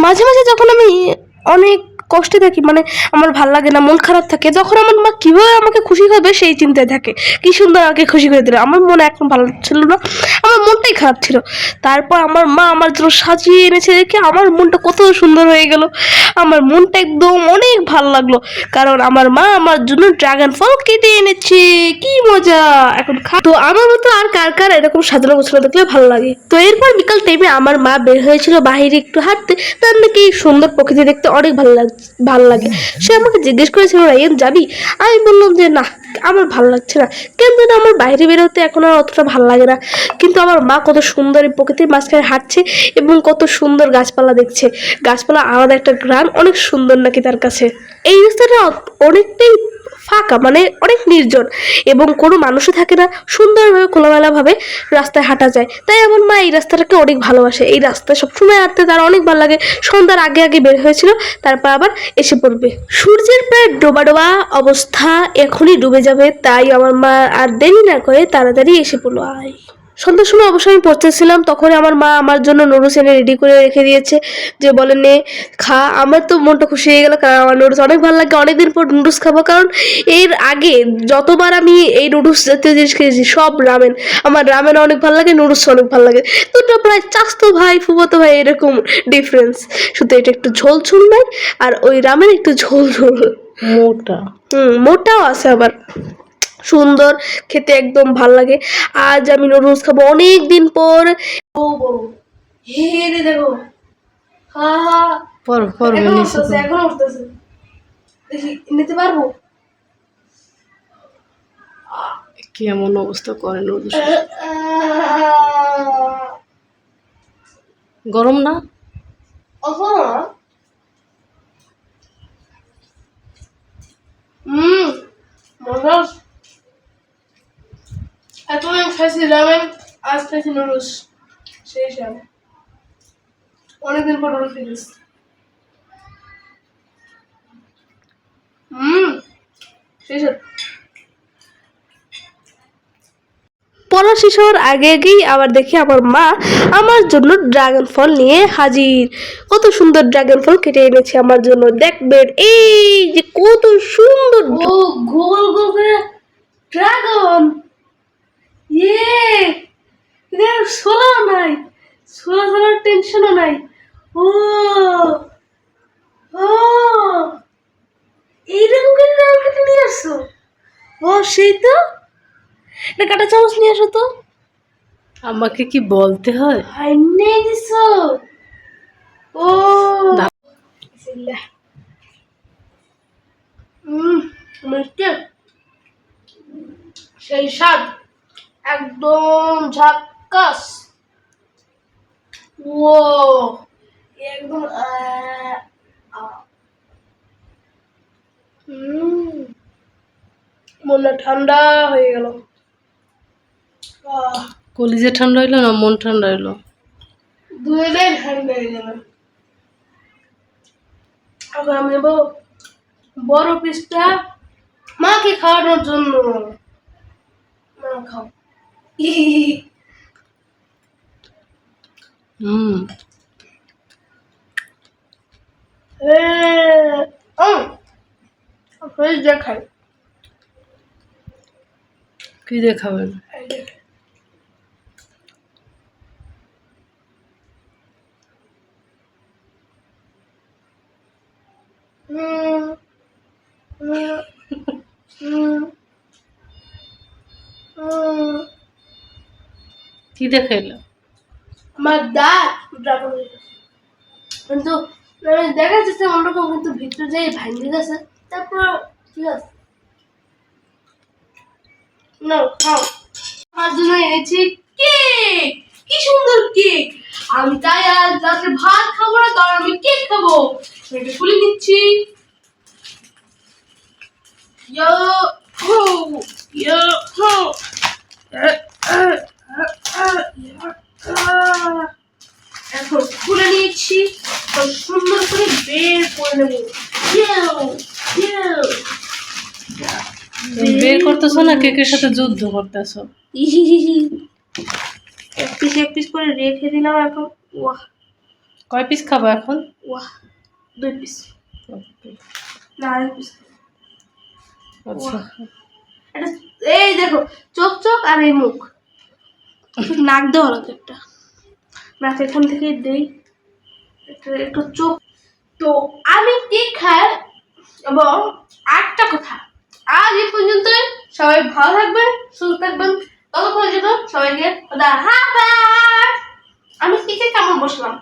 মাঝে মাঝে যখন আমি অনেক কষ্টে থাকি, মানে আমার ভাল লাগে না, মন খারাপ থাকে, তখন আমার মা কীভাবে আমাকে খুশি করবে সেই চিন্তায় থাকে। কি সুন্দর আমাকে খুশি করে দিল। আমার মন এখন ভালো ছিল না, আমার মনটাই খারাপ ছিল। তারপর আমার মা আমার জন্য সাজিয়ে এনেছে দেখে আমার মনটা কত সুন্দর হয়ে গেল। আমার মনটা একদম অনেক ভালো লাগলো, কারণ আমার মা আমার জন্য ড্রাগন ফল কেটে এনেছে। কি মজা! এখন তো আমার মতো আর কার কার এরকম সাজানো গোছানো দেখলে ভালো লাগে। তো এরপর বিকাল টাইমে আমার মা বের হয়েছিল বাইরে একটু হাঁটতে। তার নাকি সুন্দর প্রকৃতি দেখতে অনেক ভালো লাগে। সে আমাকে জিজ্ঞেস করেছিল, রাইয়ান যাবি? আমি বললাম যে না, আমার ভালো লাগছে না, কিন্তু আমার বাইরে বেরোতে এখন আর অতটা ভালো লাগে না। কিন্তু আমার মা কত সুন্দর এই প্রকৃতির মাঝখানে হাঁটছে এবং কত সুন্দর গাছপালা দেখছে। গাছপালা আলাদা একটা গ্রাম, অনেক সুন্দর নাকি তার কাছে। এই রাস্তাটা অনেকটাই ফাঁকা, মানে অনেক নির্জন, এবং কোনো মানুষও থাকে না। সুন্দরভাবে খোলামেলাভাবে রাস্তায় হাঁটা যায়। তাই আমার মা এই রাস্তাটাকে অনেক ভালোবাসে। এই রাস্তায় সবসময় হাঁটতে তার অনেক ভালো লাগে। সন্ধ্যার আগে আগে বের হয়েছিল, তারপর আবার এসে পড়বে। সূর্যের প্রায় ডোবা ডোবা অবস্থা, এখনই ডুবে যাবে। তাই আমার মা আর দেরি না করে তাড়াতাড়ি এসে পড়লো। সন্ধ্যার সময় অবশ্যই আমি পড়তেছিলাম, তখন আমার মা আমার জন্য নুডলস এনে রেডি করে রেখে দিয়েছে, যে বলে নে খা। আমার তো মনটা খুশি হয়ে গেল, কারণ আমার নুডলস অনেক ভালো লাগে। অনেকদিন পর নুডলস খাবো, কারণ এর আগে যতবার আমি এই নুডলস জাতীয় জিনিস খেয়েছি সব রামেন। আমার রামেন অনেক ভালো লাগে, নুডলস অনেক ভালো লাগে। দুটো প্রায় চাস্তো ভাই ফুফাতো ভাই এরকম ডিফারেন্স, শুধু এটা একটু ঝোল ঝোল নাই, আর ওই রামেন একটু ঝোল ঝোল মোটা। মোটাও আছে আবার। সুন্দর খেতে, একদম ভাল লাগে। আজ আমি নুডলস খাবো অনেক দিন পর। ও বড় হে রে, দেখো হা হা পর এখন উঠতেছে, দেখি নিতে পারবো? কেমন অবস্থা করে নুডলস, গরম না? মজা। এতদিন খাইছি রামেন, আজ খাইছি নুডলস। সেই সাথে অনেকদিন পর নুডলস খেয়েছি। সেই সাথে পড়া শেষ হওয়ার আগে আগেই আবার দেখি আমার মা আমার জন্য ড্রাগন ফল নিয়ে হাজির। কত সুন্দর ড্রাগন ফল কেটে এনেছে আমার জন্য, দেখবেন এই যে কত সুন্দর। ও গোল গোল করে ড্রাগন, ইয়ে ছোলা নাই, ছোলা ছাড়ার টেনশনও নাই। ও ও এইরকম করে ড্রাগন কেটে নিয়ে আসছো? ও সেই তো, এটা কাটা চামচ নিয়ে আসো তো। আমাকে কি বলতে হয়? নিয়ে দিছো? ও মিষ্টি, সেই স্বাদ, একদম ঝাক্কাস। ও একদম মনটা ঠান্ডা হয়ে গেল। কলিজা ঠান্ডা হইলো না মন ঠান্ডা হইলো? দুইটাই ঠান্ডা হয়ে গেল। আবার আমি নেবো বড় পিসটা মাকে খাওয়ানোর জন্য। মা খাও। দেখাই কি দেখাবেন? কি দেখাইলো? আমার দাঁত কিন্তু দেখা যাচ্ছে অন্যরকম, কিন্তু ভিতরে যে ভাঙে গেছে। তারপর ঠিক আছে, না খাও। আমার জন্য এনেছি কেক। কি সুন্দর কেক! আমি তাই আজ রাতে ভাত খাবো না, কারণ আমি কেক খাবো। এটা খুলে নিচ্ছি। এখন খুলে নিয়েছি, সুন্দর করে বের করে নেবো। বের করতেছো না কেকের সাথে যুদ্ধ করতেছো? এক পিস করে রেখে দিলাম। এখন কয় পিস খাবো এখন? ওয়াহ 2 পিস ওকে না 1 পিস। আচ্ছা এটা এই দেখো চোখ চোখ আর এই মুখ নাক দেওয়া লাগে একটা নাক এখান থেকে দেই একটু চোখ। তো আমি কেক খাই এবং একটা কথা আজ এই পর্যন্ত সবাই ভালো থাকবেন সুস্থ থাকবেন ততক্ষণ জন্য সবাইকে খোদা হাফেজ। আমি কেকে কেমন বসলাম